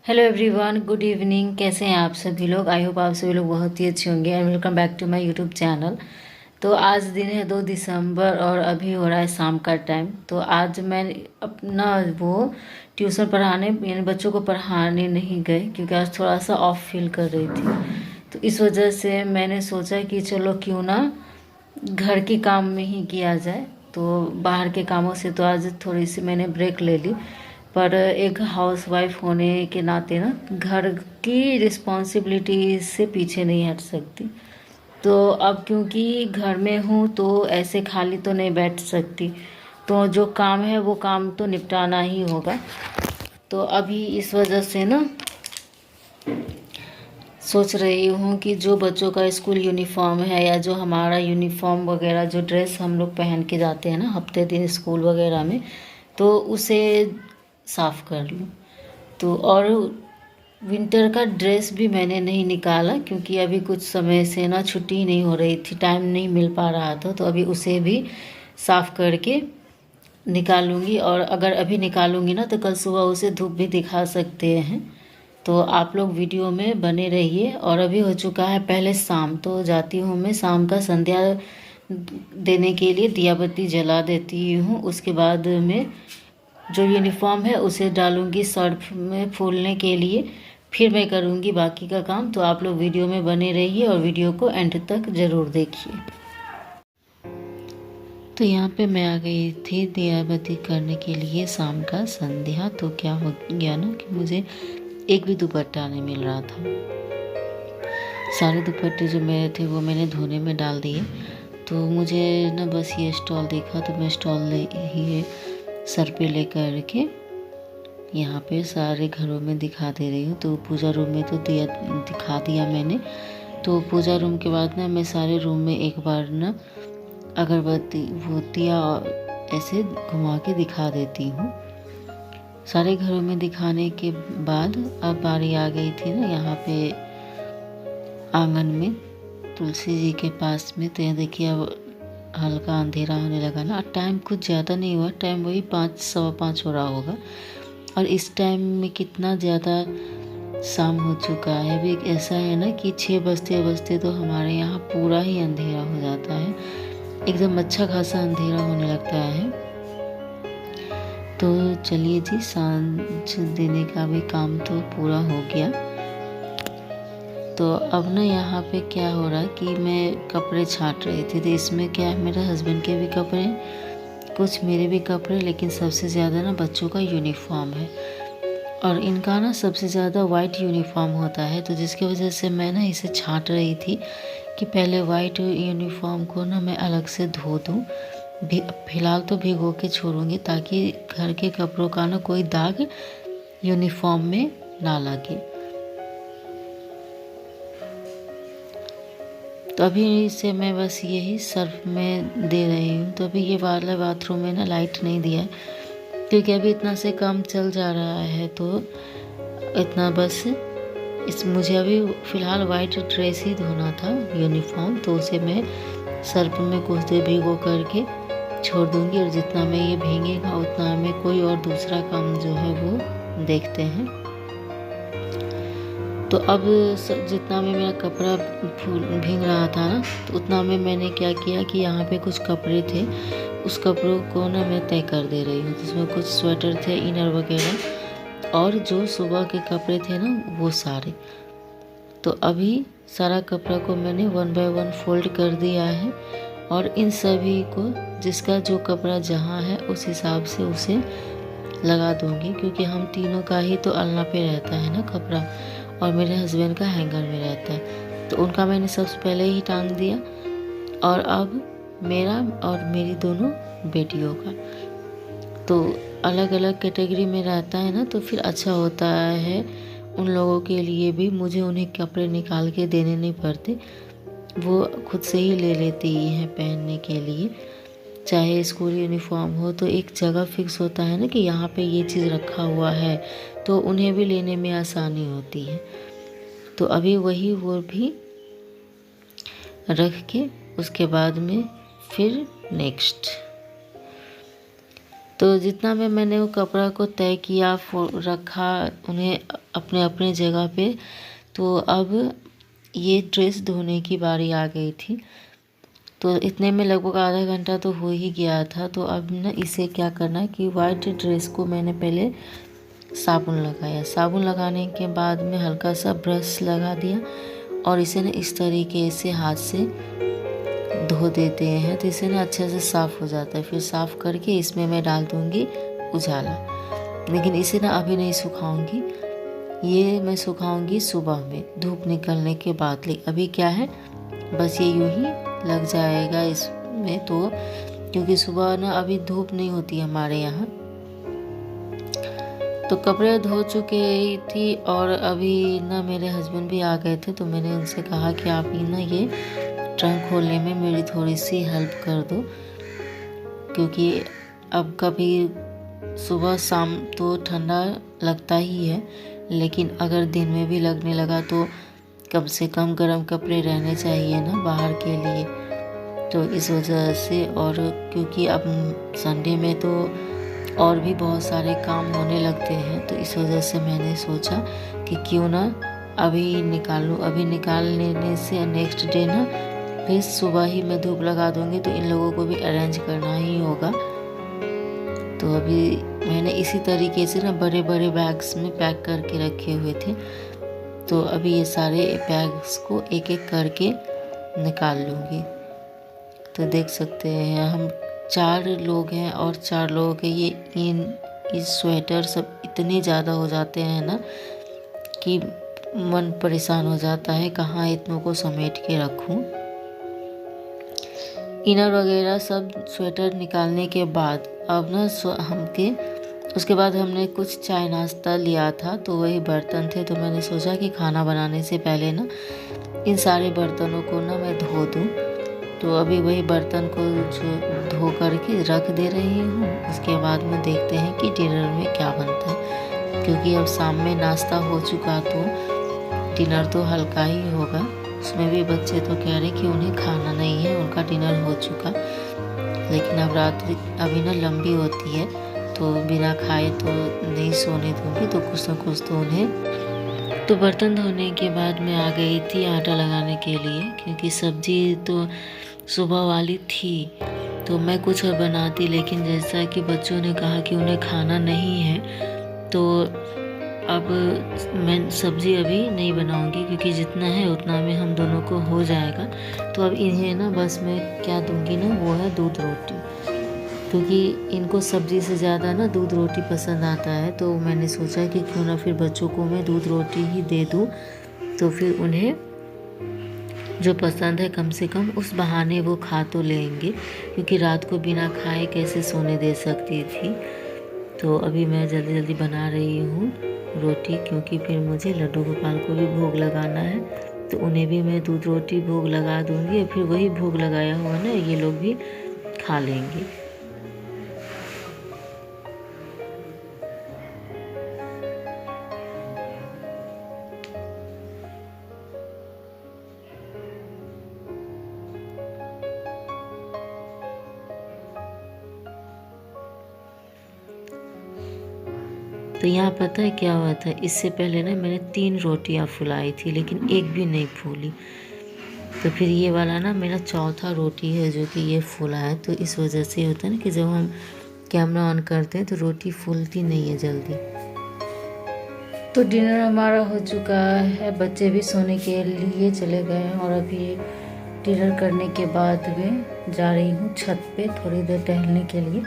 Hello everyone, good evening. कैसे हैं आप सभी लोग? आई होप आप सभी लोग बहुत ही अच्छे होंगे and welcome back to my YouTube channel. तो आज दिन है 2 दिसंबर और अभी हो रहा है शाम का टाइम। तो आज मैं अपना वो ट्यूशन पढ़ाने यानी बच्चों को पढ़ाने नहीं गए क्योंकि आज थोड़ा सा ऑफ फील कर रही थी। तो इस वजह से मैंने सोचा कि चलो क्यों ना घर के काम में ही किया जाए। तो बाहर के कामों से तो आज थोड़ी सी मैंने ब्रेक ले ली, पर एक हाउसवाइफ होने के नाते ना घर की रिस्पॉन्सिबिलिटी से पीछे नहीं हट सकती। तो अब क्योंकि घर में हूँ तो ऐसे खाली तो नहीं बैठ सकती, तो जो काम है वो काम तो निपटाना ही होगा। तो अभी इस वजह से ना सोच रही हूँ कि जो बच्चों का स्कूल यूनिफॉर्म है या जो हमारा यूनिफॉर्म वगैरह जो ड्रेस हम लोग पहन के जाते हैं ना हफ्ते दिन स्कूल वगैरह में, तो उसे साफ़ कर लूँ। तो और विंटर का ड्रेस भी मैंने नहीं निकाला क्योंकि अभी कुछ समय से ना छुट्टी नहीं हो रही थी, टाइम नहीं मिल पा रहा था। तो अभी उसे भी साफ़ करके निकालूंगी, और अगर अभी निकालूंगी ना तो कल सुबह उसे धूप भी दिखा सकते हैं। तो आप लोग वीडियो में बने रहिए। और अभी हो चुका है पहले शाम, तो जाती हूँ मैं शाम का संध्या देने के लिए, दिया बत्ती जला देती हूँ। उसके बाद में जो यूनिफॉर्म है उसे डालूंगी सर्फ में फूलने के लिए, फिर मैं करूँगी बाकी का काम। तो आप लोग वीडियो में बने रहिए और वीडियो को एंड तक ज़रूर देखिए। तो यहाँ पे मैं आ गई थी दिया बत्ती करने के लिए शाम का संध्या। तो क्या हो गया ना कि मुझे एक भी दुपट्टा नहीं मिल रहा था। सारे दुपट्टे जो मेरे थे वो मैंने धोने में डाल दिए। तो मुझे ना बस ये स्टॉल देखा तो मैं स्टॉल ही सर पे लेकर के यहाँ पे सारे घरों में दिखा दे रही हूँ। तो पूजा रूम में तो दिखा दिया मैंने। तो पूजा रूम के बाद ना मैं सारे रूम में एक बार ना अगरबत्ती वो दिया ऐसे घुमा के दिखा देती हूँ। सारे घरों में दिखाने के बाद अब बारी आ गई थी ना यहाँ पे आंगन में तुलसी जी के पास में। तो यहाँ देखिए अब हल्का अंधेरा होने लगा ना। टाइम कुछ ज़्यादा नहीं हुआ, टाइम वही 5 सवा 5 हो रहा होगा। और इस टाइम में कितना ज़्यादा शाम हो चुका है। अभी ऐसा है ना कि 6 बजते बजते तो हमारे यहाँ पूरा ही अंधेरा हो जाता है, एकदम अच्छा खासा अंधेरा होने लगता है। तो चलिए जी, सांझ देने का भी काम तो पूरा हो गया। तो अब ना यहाँ पे क्या हो रहा है कि मैं कपड़े छांट रही थी। तो इसमें क्या है, मेरे हस्बैंड के भी कपड़े, कुछ मेरे भी कपड़े, लेकिन सबसे ज़्यादा ना बच्चों का यूनिफॉर्म है। और इनका ना सबसे ज़्यादा वाइट यूनिफॉर्म होता है। तो जिसकी वजह से मैं ना इसे छांट रही थी कि पहले वाइट यूनिफॉर्म को ना मैं अलग से धो दूँ। फिलहाल तो भिगो के छोड़ूंगी ताकि घर के कपड़ों का ना कोई दाग यूनिफॉर्म में ना लगे। तो अभी इसे मैं बस यही सर्फ में दे रही हूँ। तो अभी ये वाला बाथरूम में ना लाइट नहीं दिया है क्योंकि अभी इतना से काम चल जा रहा है। तो इतना बस मुझे अभी फ़िलहाल वाइट ड्रेस ही धोना था यूनिफॉर्म। तो उसे मैं सर्फ में कुछ देर भिगो करके छोड़ दूंगी, और जितना में ये भीगेगा उतना में कोई और दूसरा काम जो है वो देखते हैं। तो अब जितना में मेरा कपड़ा भीग रहा था ना, तो उतना में मैंने क्या किया कि यहाँ पे कुछ कपड़े थे, उस कपड़ों को ना मैं तय कर दे रही हूँ। जिसमें कुछ स्वेटर थे, इनर वगैरह, और जो सुबह के कपड़े थे ना वो सारे। तो अभी सारा कपड़ा को मैंने 1 बाय 1 फोल्ड कर दिया है, और इन सभी को जिसका जो कपड़ा जहाँ है उस हिसाब से उसे लगा दूंगी, क्योंकि हम तीनों का ही तो अलना पे रहता है ना कपड़ा, और मेरे हस्बैंड का हैंगर में रहता है। तो उनका मैंने सबसे पहले ही टांग दिया, और अब मेरा और मेरी दोनों बेटियों का तो अलग अलग कैटेगरी में रहता है ना। तो फिर अच्छा होता है उन लोगों के लिए भी, मुझे उन्हें कपड़े निकाल के देने नहीं पड़ते, वो खुद से ही ले लेती हैं पहनने के लिए। चाहे स्कूल यूनिफॉर्म हो तो एक जगह फिक्स होता है ना कि यहाँ पे ये चीज़ रखा हुआ है, तो उन्हें भी लेने में आसानी होती है। तो अभी वही वो भी रख के उसके बाद में फिर नेक्स्ट। तो जितना में मैंने वो कपड़ा को तय किया रखा उन्हें अपने अपने जगह पे, तो अब ये ड्रेस धोने की बारी आ गई थी। तो इतने में लगभग आधा घंटा तो हो ही गया था। तो अब ना इसे क्या करना है कि वाइट ड्रेस को मैंने पहले साबुन लगाया, साबुन लगाने के बाद में हल्का सा ब्रश लगा दिया और इसे ना इस तरीके से हाथ से धो देते हैं, तो इसे ना अच्छे से साफ़ हो जाता है। फिर साफ़ करके इसमें मैं डाल दूँगी उजाला, लेकिन इसे ना अभी नहीं सुखाऊंगी, ये मैं सुखाऊंगी सुबह में धूप निकलने के बाद। लेकिन अभी क्या है, बस ये यूं ही लग जाएगा इसमें, तो क्योंकि सुबह ना अभी धूप नहीं होती हमारे यहाँ। तो कपड़े धो चुके थी और अभी ना मेरे हस्बैंड भी आ गए थे, तो मैंने उनसे कहा कि आप ही ना ये ट्रंक खोलने में मेरी थोड़ी सी हेल्प कर दो, क्योंकि अब कभी सुबह शाम तो ठंडा लगता ही है, लेकिन अगर दिन में भी लगने लगा तो कम से कम गर्म कपड़े रहने चाहिए ना बाहर के लिए। तो इस वजह से, और क्योंकि अब संडे में तो और भी बहुत सारे काम होने लगते हैं, तो इस वजह से मैंने सोचा कि क्यों ना अभी निकाल लूँ। अभी निकाल लेने से नेक्स्ट डे ना फिर सुबह ही मैं धूप लगा दूँगी, तो इन लोगों को भी अरेंज करना ही होगा। तो अभी मैंने इसी तरीके से ना बड़े बड़े बैग्स में पैक करके रखे हुए थे, तो अभी ये सारे बैग्स को एक एक करके निकाल लूँगी। तो देख सकते हैं हम 4 लोग हैं और 4 लोगों के ये स्वेटर सब इतने ज़्यादा हो जाते हैं ना कि मन परेशान हो जाता है, कहाँ इतनों को समेट के रखूं। इनर वगैरह सब स्वेटर निकालने के बाद अब ना उसके बाद हमने कुछ चाय नाश्ता लिया था, तो वही बर्तन थे। तो मैंने सोचा कि खाना बनाने से पहले ना इन सारे बर्तनों को ना मैं धो दूँ। तो अभी वही बर्तन को धो करके रख दे रही हूँ। उसके बाद में देखते हैं कि डिनर में क्या बनता है, क्योंकि अब शाम में नाश्ता हो चुका तो डिनर तो हल्का ही होगा। उसमें भी बच्चे तो कह रहे कि उन्हें खाना नहीं है, उनका डिनर हो चुका। लेकिन अब रात्रि अभी ना लंबी होती है, तो बिना खाए तो नहीं सोने दूँगी, तो कुछ ना कुछ तो उन्हें। तो बर्तन धोने के बाद मैं आ गई थी आटा लगाने के लिए, क्योंकि सब्जी तो सुबह वाली थी तो मैं कुछ और बनाती, लेकिन जैसा कि बच्चों ने कहा कि उन्हें खाना नहीं है, तो अब मैं सब्ज़ी अभी नहीं बनाऊंगी, क्योंकि जितना है उतना में हम दोनों को हो जाएगा। तो अब इन्हें ना बस मैं क्या दूंगी ना, वो है दूध रोटी, क्योंकि इनको सब्ज़ी से ज़्यादा ना दूध रोटी पसंद आता है। तो मैंने सोचा कि क्यों ना फिर बच्चों को मैं दूध रोटी ही दे दूँ, तो फिर उन्हें जो पसंद है कम से कम उस बहाने वो खा तो लेंगे, क्योंकि रात को बिना खाए कैसे सोने दे सकती थी। तो अभी मैं जल्दी जल्दी बना रही हूँ रोटी, क्योंकि फिर मुझे लड्डू गोपाल को भी भोग लगाना है, तो उन्हें भी मैं दूध रोटी भोग लगा दूँगी। फिर वही भोग लगाया हुआ ना ये लोग भी खा लेंगे। तो यहाँ पता है क्या हुआ था, इससे पहले ना मैंने 3 रोटियाँ फुलाई थी, लेकिन एक भी नहीं फूली। तो फिर ये वाला ना मेरा चौथा रोटी है जो कि ये फूला है। तो इस वजह से होता है ना कि जब हम कैमरा ऑन करते हैं तो रोटी फूलती नहीं है जल्दी। तो डिनर हमारा हो चुका है, बच्चे भी सोने के लिए चले गए हैं, और अभी डिनर करने के बाद मैं जा रही हूँ छत पे थोड़ी देर टहलने के लिए।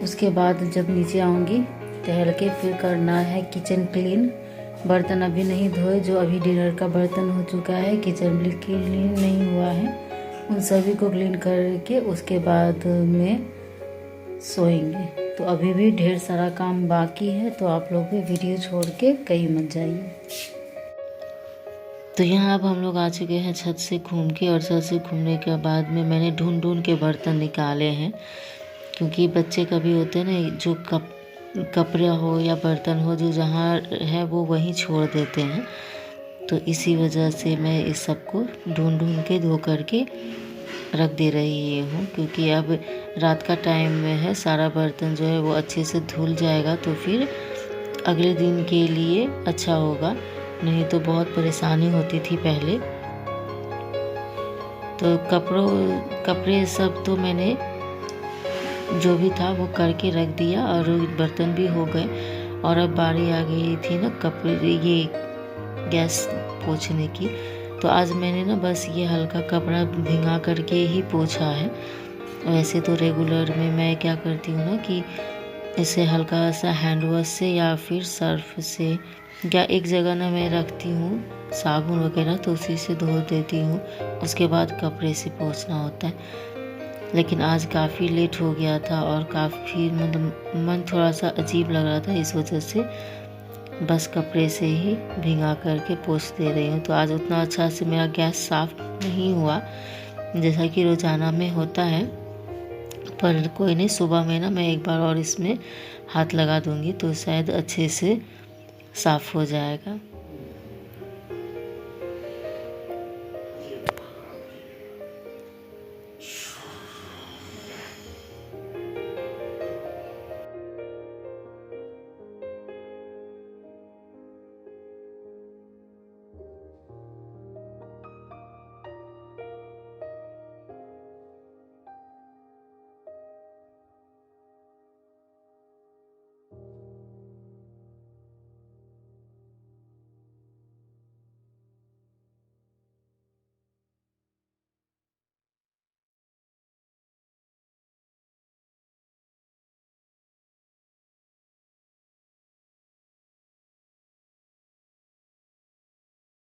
उसके बाद जब नीचे आऊँगी टहल के फिर करना है किचन क्लीन। बर्तन अभी नहीं धोए, जो अभी डिनर का बर्तन हो चुका है, किचन भी क्लीन नहीं हुआ है, उन सभी को क्लीन करके उसके बाद में सोएंगे। तो अभी भी ढेर सारा काम बाकी है, तो आप लोग भी वीडियो छोड़ के कहीं मत जाइए। तो यहाँ अब हम लोग आ चुके हैं छत से घूम के, और छत से घूमने के बाद में मैंने ढूंढ के बर्तन निकाले हैं, क्योंकि बच्चे कभी होते हैं ना जो कपड़े हो या बर्तन हो जो जहाँ है वो वहीं छोड़ देते हैं। तो इसी वजह से मैं इस सब को ढूंढ के धो करके रख दे रही हूँ, क्योंकि अब रात का टाइम में है, सारा बर्तन जो है वो अच्छे से धुल जाएगा तो फिर अगले दिन के लिए अच्छा होगा। नहीं तो बहुत परेशानी होती थी पहले। तो कपड़े सब तो मैंने जो भी था वो करके रख दिया और बर्तन भी हो गए। और अब बारी आ गई थी ना कपड़े ये गैस पोंछने की। तो आज मैंने ना बस ये हल्का कपड़ा भिंगा करके ही पोंछा है। वैसे तो रेगुलर में मैं क्या करती हूँ ना कि इसे हल्का सा हैंड वॉश से या फिर सर्फ से, या एक जगह ना मैं रखती हूँ साबुन वगैरह, तो उसी से धो देती हूँ, उसके बाद कपड़े से पोंछना होता है। लेकिन आज काफ़ी लेट हो गया था और काफ़ी मतलब मन थोड़ा सा अजीब लग रहा था, इस वजह से बस कपड़े से ही भिंगा करके पोंछ दे रही हूँ। तो आज उतना अच्छा से मेरा गैस साफ़ नहीं हुआ जैसा कि रोज़ाना में होता है, पर कोई नहीं, सुबह में ना मैं एक बार और इसमें हाथ लगा दूँगी तो शायद अच्छे से साफ़ हो जाएगा।